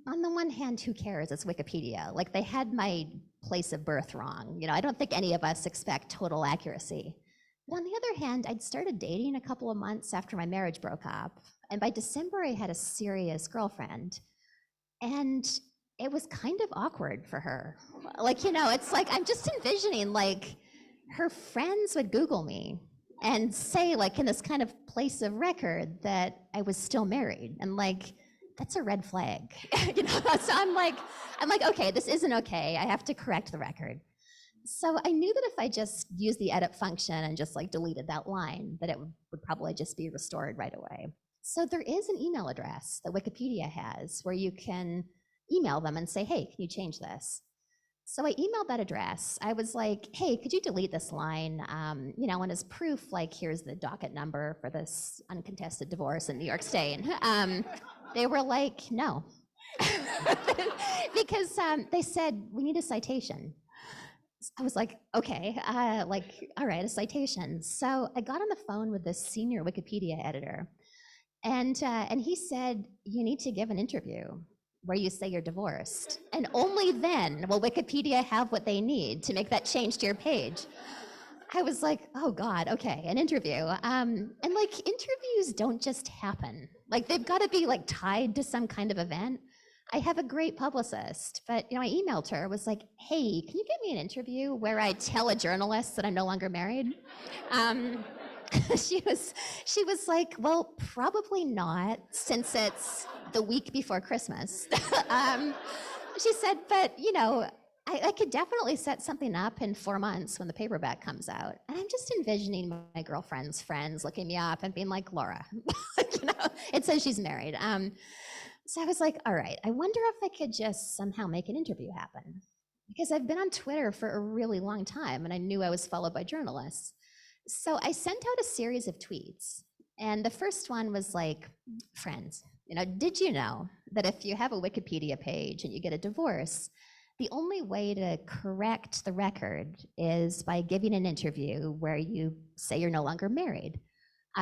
on the one hand, who cares? It's Wikipedia. Like, they had my place of birth wrong. I don't think any of us expect total accuracy. But on the other hand, I'd started dating a couple of months after my marriage broke up. And by December, I had a serious girlfriend. And it was kind of awkward for her. Like, it's like, I'm just envisioning, like, her friends would Google me and say, like, in this kind of place of record that I was still married. And like, that's a red flag. So I'm like, okay, this isn't okay. I have to correct the record. So I knew that if I just used the edit function and just like deleted that line, that it would probably just be restored right away. So there is an email address that Wikipedia has where you can email them and say, hey, can you change this? So I emailed that address. I was like, hey, could you delete this line? And as proof, like, here's the docket number for this uncontested divorce in New York State. They were like, no. Because they said, we need a citation. I was like, okay, all right, a citation. So I got on the phone with this senior Wikipedia editor, and he said, you need to give an interview where you say you're divorced, and only then will Wikipedia have what they need to make that change to your page. I was like, oh God, okay, an interview. And like interviews don't just happen. Like they've got to be like tied to some kind of event. I have a great publicist, but I emailed her, was like, hey, can you get me an interview where I tell a journalist that I'm no longer married? She was like, well, probably not, since it's the week before Christmas. She said, but I could definitely set something up in 4 months when the paperback comes out. And I'm just envisioning my girlfriend's friends looking me up and being like, Laura, it says she's married. So I was like, all right, I wonder if I could just somehow make an interview happen. Because I've been on Twitter for a really long time and I knew I was followed by journalists. So I sent out a series of tweets. And the first one was like, friends, did you know that if you have a Wikipedia page and you get a divorce, the only way to correct the record is by giving an interview where you say you're no longer married?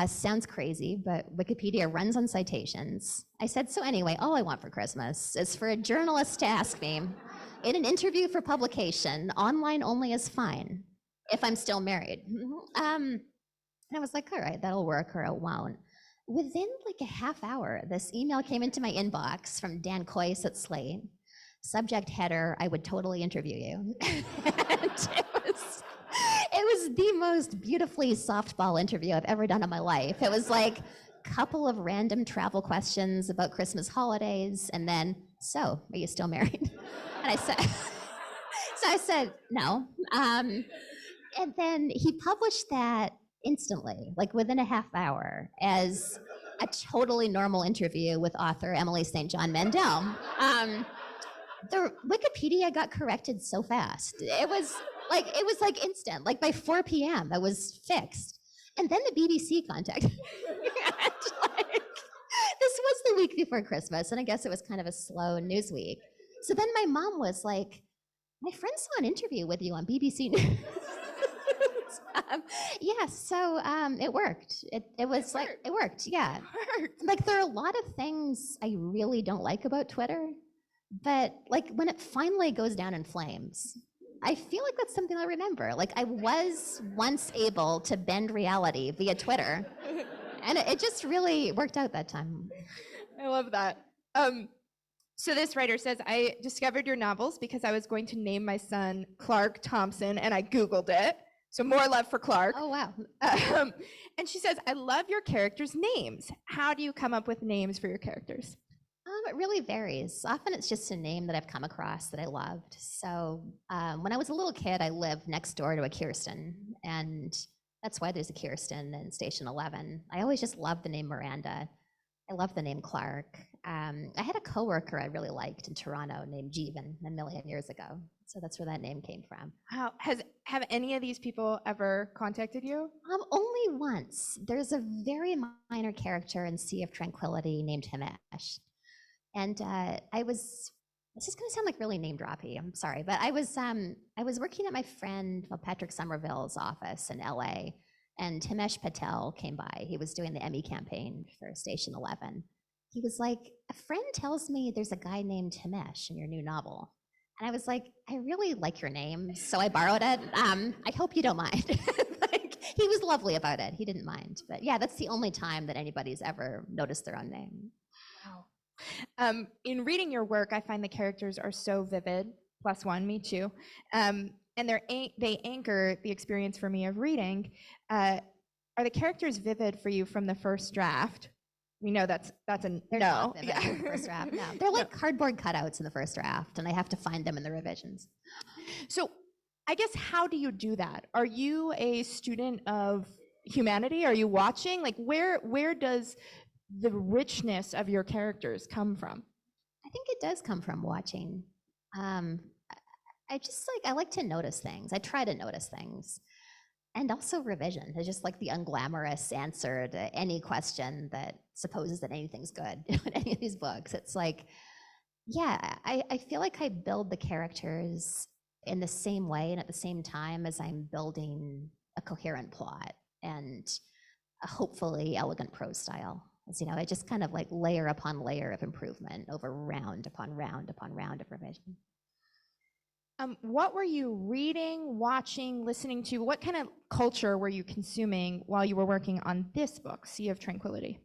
Sounds crazy, but Wikipedia runs on citations. I said, so anyway, all I want for Christmas is for a journalist to ask me, in an interview for publication, online only is fine, if I'm still married. And I was like, all right, that'll work or it won't. Within like a half hour, this email came into my inbox from Dan Coyce at Slate. Subject header, I would totally interview you. And it was the most beautifully softball interview I've ever done in my life. It was like a couple of random travel questions about Christmas holidays, and then, so, are you still married? And I said, no. And then he published that instantly, like within a half hour, as a totally normal interview with author Emily St. John Mandel. The Wikipedia got corrected so fast. It was like instant. Like by 4 p.m. it was fixed. And then the BBC contacted me. This was the week before Christmas, and I guess it was kind of a slow news week. So then my mom was like, my friend saw an interview with you on BBC News. It worked. It worked, yeah. Like there are a lot of things I really don't like about Twitter, but like when it finally goes down in flames, I feel like that's something I remember. Like I was once able to bend reality via Twitter, and it just really worked out that time. I love that. So this writer says, I discovered your novels because I was going to name my son Clark Thompson, and I Googled it. So more love for Clark. Oh, wow. And she says, I love your characters' names. How do you come up with names for your characters? It really varies. Often it's just a name that I've come across that I loved. So when I was a little kid, I lived next door to a Kirsten, and that's why there's a Kirsten in Station 11. I always just loved the name Miranda. I love the name Clark. I had a coworker I really liked in Toronto named Jeevan a million years ago. So that's where that name came from. Wow. Have any of these people ever contacted you? Only once. There's a very minor character in Sea of Tranquility named Himesh. And this is going to sound like really name droppy. I'm sorry, but I was working at my friend Patrick Somerville's office in LA, and Himesh Patel came by. He was doing the Emmy campaign for Station 11. He was like, a friend tells me there's a guy named Himesh in your new novel. And I was like, I really like your name, so I borrowed it. I hope you don't mind. He was lovely about it. He didn't mind. But yeah, that's the only time that anybody's ever noticed their own name. Wow. In reading your work, I find the characters are so vivid. Plus one, me too. And they anchor the experience for me of reading. Are the characters vivid for you from the first draft? We know that's a They're no. not vivid in the first draft. No, they're like cardboard cutouts in the first draft, and I have to find them in the revisions. So I guess, how do you do that? Are you a student of humanity? Are you watching? Like where does the richness of your characters come from? I think it does come from watching. I like to notice things. I try to notice things. And also revision is just like the unglamorous answer to any question that supposes that anything's good in any of these books. It's like, yeah, I feel like I build the characters in the same way and at the same time as I'm building a coherent plot and a hopefully elegant prose style. As you know, I just kind of like layer upon layer of improvement over round upon round upon round of revision. What were you reading, watching, listening to? What kind of culture were you consuming while you were working on this book, Sea of Tranquility?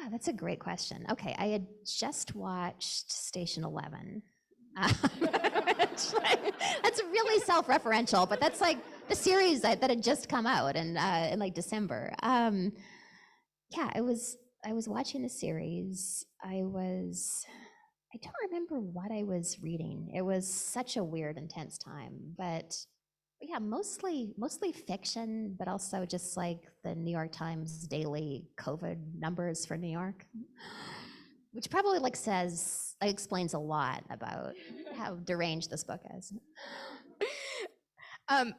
That's a great question. Okay, I had just watched Station 11. That's really self-referential, but that's like the series that had just come out in like December. Yeah, I was watching the series. I don't remember what I was reading. It was such a weird, intense time, but yeah, mostly fiction, but also just like the New York Times daily COVID numbers for New York, which probably explains a lot about how deranged this book is. I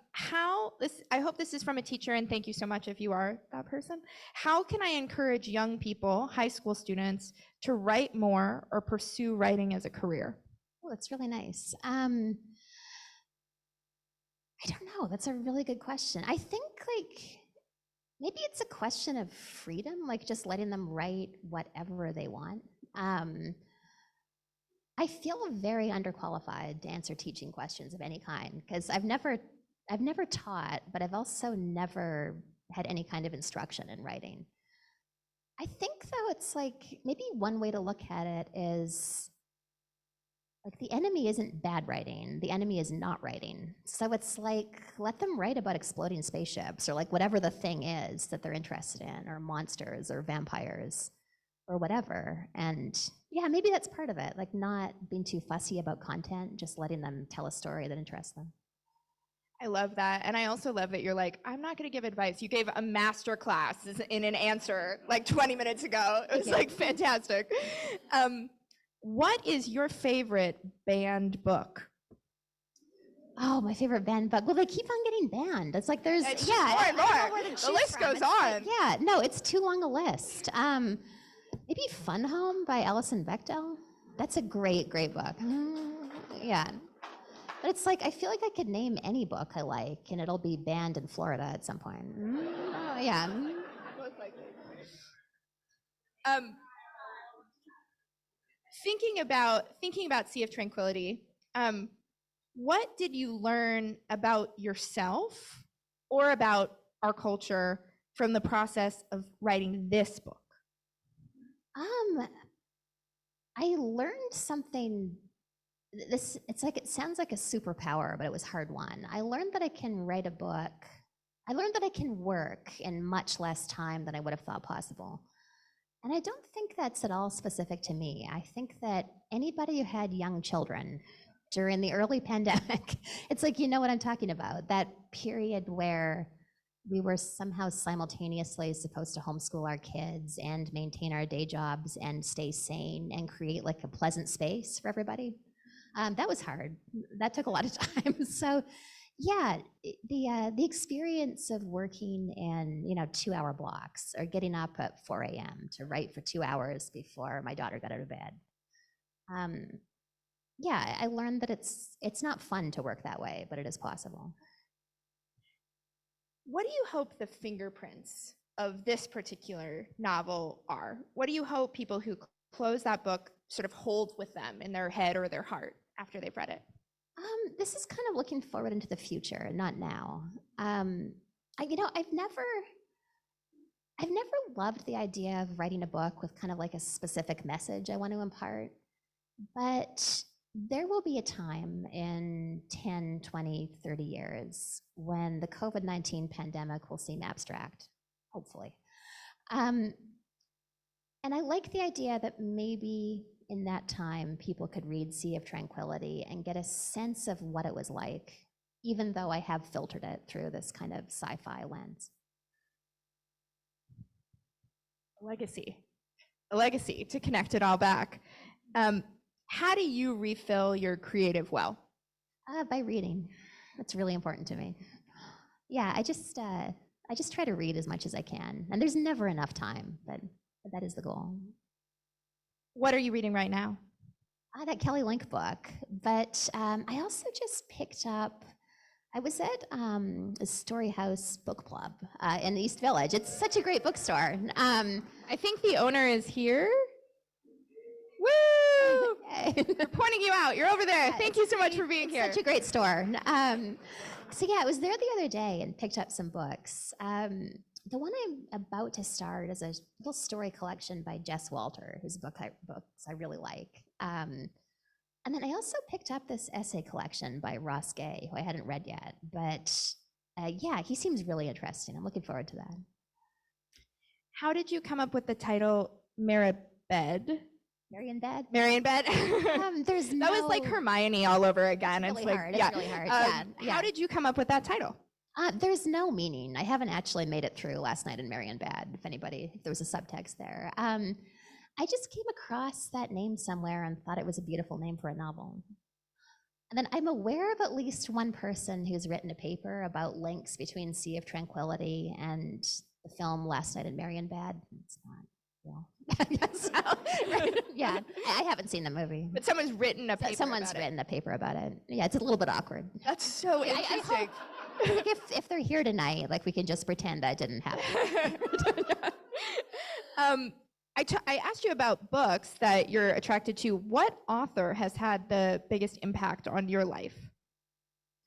hope this is from a teacher, and thank you so much if you are that person. How can I encourage young people, high school students, to write more or pursue writing as a career? Oh, that's really nice. I don't know. That's a really good question. I think like maybe it's a question of freedom, like just letting them write whatever they want. I feel very underqualified to answer teaching questions of any kind because I've never taught, but I've also never had any kind of instruction in writing. I think though it's like maybe one way to look at it is like the enemy isn't bad writing, the enemy is not writing. So it's like let them write about exploding spaceships or like whatever the thing is that they're interested in, or monsters or vampires or whatever. And yeah, maybe that's part of it, like not being too fussy about content, just letting them tell a story that interests them. I love that. And I also love that you're like, I'm not going to give advice. You gave a master class in an answer like 20 minutes ago. It was like fantastic. What is your favorite banned book? Oh, my favorite banned book. Well, they keep on getting banned. It's like there's, It's yeah, more and I don't know more. where to The choose list from. goes It's like, on. yeah, no, it's too long a list. Maybe Fun Home by Alison Bechdel. That's a great book. Yeah. But it's like, I feel like I could name any book I like and it'll be banned in Florida at some point. Yeah. Most likely. Thinking about Sea of Tranquility, what did you learn about yourself or about our culture from the process of writing this book? I learned something. It sounds like a superpower, but it was hard won. I learned that I can write a book. I learned that I can work in much less time than I would have thought possible. And I don't think that's at all specific to me. I think that anybody who had young children during the early pandemic, it's like, you know what I'm talking about, that period where we were somehow simultaneously supposed to homeschool our kids and maintain our day jobs and stay sane and create like a pleasant space for everybody. That was hard. That took a lot of time. So yeah, the experience of working in 2-hour blocks or getting up at 4 a.m. to write for 2 hours before my daughter got out of bed. Yeah, I learned that it's not fun to work that way, but it is possible. What do you hope the fingerprints of this particular novel are? What do you hope people who close that book sort of hold with them in their head or their heart after they've read it? This is kind of looking forward into the future, not now. I've never loved the idea of writing a book with kind of like a specific message I want to impart, but there will be a time in 10, 20, 30 years when the COVID-19 pandemic will seem abstract, hopefully. And I like the idea that maybe in that time, people could read Sea of Tranquility and get a sense of what it was like, even though I have filtered it through this kind of sci-fi lens. A legacy to connect it all back. How do you refill your creative well? By reading. That's really important to me. Yeah, I just try to read as much as I can, and there's never enough time, but that is the goal. What are you reading right now? That Kelly Link book. But I also just picked up, I was at a Story House book club in East Village. It's such a great bookstore. I think the owner is here. Woo! We're pointing you out. You're over there. Thank you so much for being here. Such a great store. So yeah, I was there the other day and picked up some books. The one I'm about to start is a little story collection by Jess Walter, whose books I really like. And then I also picked up this essay collection by Ross Gay, who I hadn't read yet. But yeah, he seems really interesting. I'm looking forward to that. How did you come up with the title Marion Bed? Marion Bed? Marion Bed? That was like Hermione all over again. It's really like, hard. Yeah. It's really hard. Yeah. How did you come up with that title? There's no meaning. I haven't actually made it through Last Night in Marion Bed, if there was a subtext there. I just came across that name somewhere and thought it was a beautiful name for a novel. And then I'm aware of at least one person who's written a paper about links between Sea of Tranquility and the film Last Night in Marion Bed. It's not real. Yeah, I haven't seen the movie. But someone's written a paper Someone's written a paper about it. Yeah, it's a little bit awkward. That's so interesting. If they're here tonight, like we can just pretend that didn't happen. I asked you about books that you're attracted to. What author has had the biggest impact on your life?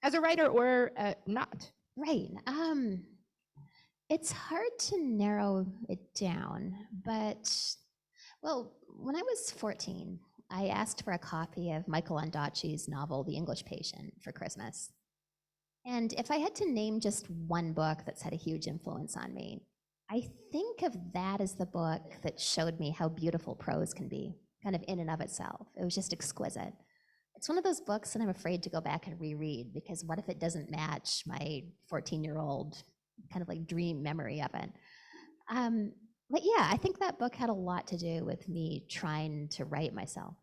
As a writer or not? Right. It's hard to narrow it down, but, well, when I was 14, I asked for a copy of Michael Ondaatje's novel, The English Patient, for Christmas. And if I had to name just one book that's had a huge influence on me, I think of that as the book that showed me how beautiful prose can be, kind of in and of itself. It was just exquisite. It's one of those books that I'm afraid to go back and reread, because what if it doesn't match my 14-year-old kind of like dream memory of it? But yeah, I think that book had a lot to do with me trying to write myself.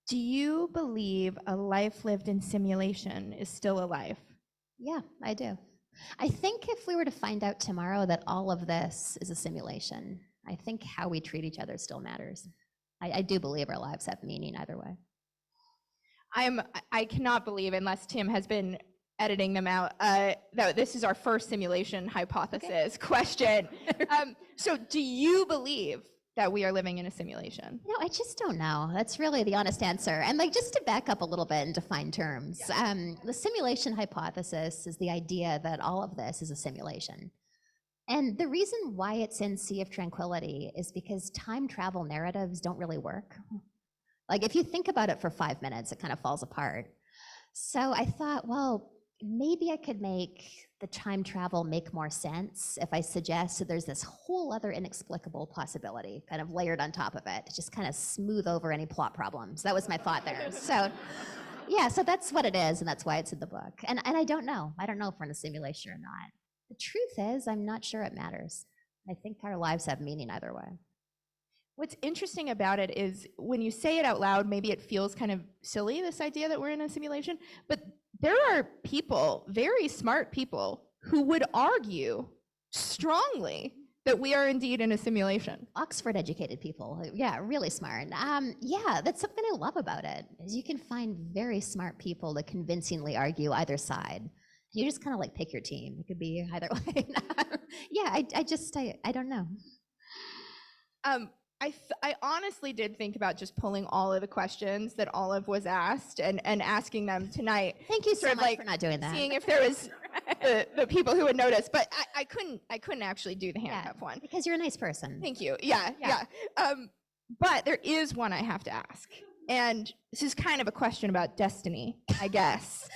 Do you believe a life lived in simulation is still a life? Yeah, I do. I think if we were to find out tomorrow that all of this is a simulation, I think how we treat each other still matters. I do believe our lives have meaning either way. I cannot believe, unless Tim has been editing them out, that this is our first simulation hypothesis question. So do you believe that we are living in a simulation? No, I just don't know. That's really the honest answer. And like, just to back up a little bit and define terms, the simulation hypothesis is the idea that all of this is a simulation. And the reason why it's in Sea of Tranquility is because time travel narratives don't really work. Like, if you think about it for 5 minutes, it kind of falls apart. So I thought, well, maybe I could make the time travel make more sense if I suggest that there's this whole other inexplicable possibility kind of layered on top of it to just kind of smooth over any plot problems. That was my thought there. So yeah, so that's what it is, and that's why it's in the book. And I don't know. I don't know if we're in a simulation or not. The truth is, I'm not sure it matters. I think our lives have meaning either way. What's interesting about it is when you say it out loud, maybe it feels kind of silly, this idea that we're in a simulation, but there are people, very smart people, who would argue strongly that we are indeed in a simulation. Oxford educated people, yeah, really smart. Yeah, that's something I love about it, is you can find very smart people to convincingly argue either side. You just kind of like pick your team. It could be either way. Yeah, I don't know. I honestly did think about just pulling all of the questions that Olive was asked and asking them tonight. Thank you so much for not doing that. Seeing if there was the people who would notice, but I couldn't actually do the handcuff one. Because you're a nice person. Thank you. Yeah. But there is one I have to ask. And this is kind of a question about destiny, I guess.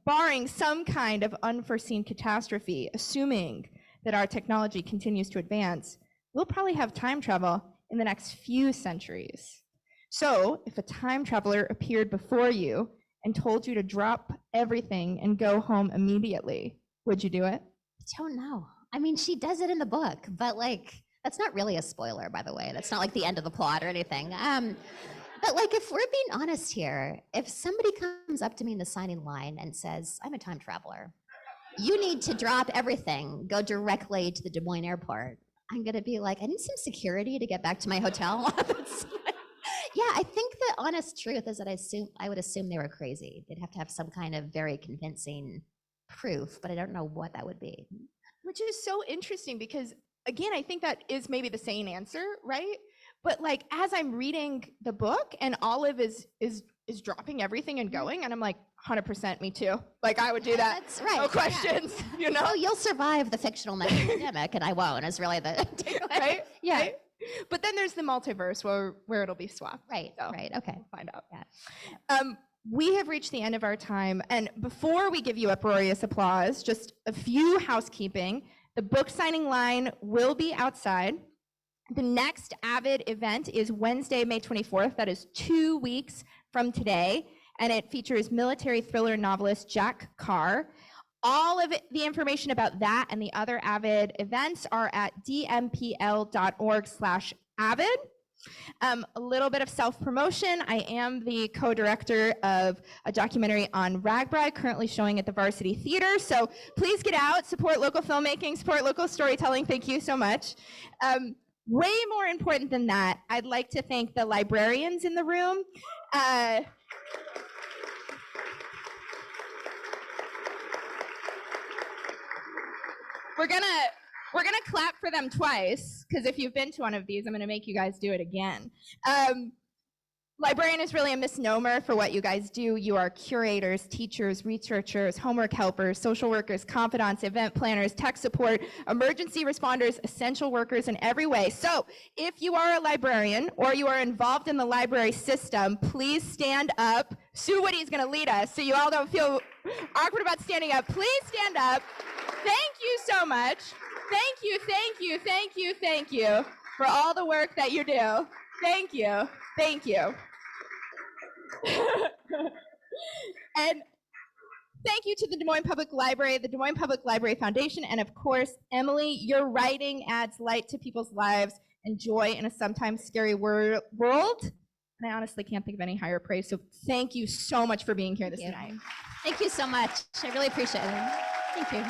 Barring some kind of unforeseen catastrophe, assuming that our technology continues to advance, we'll probably have time travel in the next few centuries. So if a time traveler appeared before you and told you to drop everything and go home immediately, would you do it? I don't know. I mean, she does it in the book, but like, that's not really a spoiler, by the way. That's not like the end of the plot or anything. But like, if we're being honest here, if somebody comes up to me in the signing line and says, I'm a time traveler, you need to drop everything, go directly to the Des Moines airport, I'm gonna be like, I need some security to get back to my hotel. Yeah, I think the honest truth is that I would assume they were crazy. They'd have to have some kind of very convincing proof, but I don't know what that would be. Which is so interesting because, again, I think that is maybe the sane answer, right? But like as I'm reading the book and Olive is dropping everything and going, and I'm like, 100% me too. Like I would do that. That's right. No questions, you know? Oh, you'll survive the fictional pandemic, and I won't. Is really the Right? Yeah. Right? But then there's the multiverse where it'll be swapped. Right. So Right. Okay. we'll find out. Yeah. We have reached the end of our time, and before we give you uproarious applause, just a few housekeeping. The book signing line will be outside. The next AViD event is Wednesday, May 24th. That is 2 weeks from today, and it features military thriller novelist Jack Carr. All of the information about that and the other AViD events are at dmpl.org/AViD. A little bit of self-promotion. I am the co-director of a documentary on RAGBRAI currently showing at the Varsity Theater. So please get out, support local filmmaking, support local storytelling. Thank you so much. Way more important than that, I'd like to thank the librarians in the room. We're gonna clap for them twice, because if you've been to one of these, I'm gonna make you guys do it again. Librarian is really a misnomer for what you guys do. You are curators, teachers, researchers, homework helpers, social workers, confidants, event planners, tech support, emergency responders, essential workers in every way. So if you are a librarian or you are involved in the library system, please stand up. Sue Woody's gonna lead us, so you all don't feel awkward about standing up. Please stand up. Thank you so much. Thank you, thank you, thank you, thank you for all the work that you do. Thank you, thank you. And thank you to the Des Moines Public Library, the Des Moines Public Library Foundation, and of course, Emily, your writing adds light to people's lives and joy in a sometimes scary world. And I honestly can't think of any higher praise. So thank you so much for being here this night. Thank you so much. I really appreciate it. Thank you.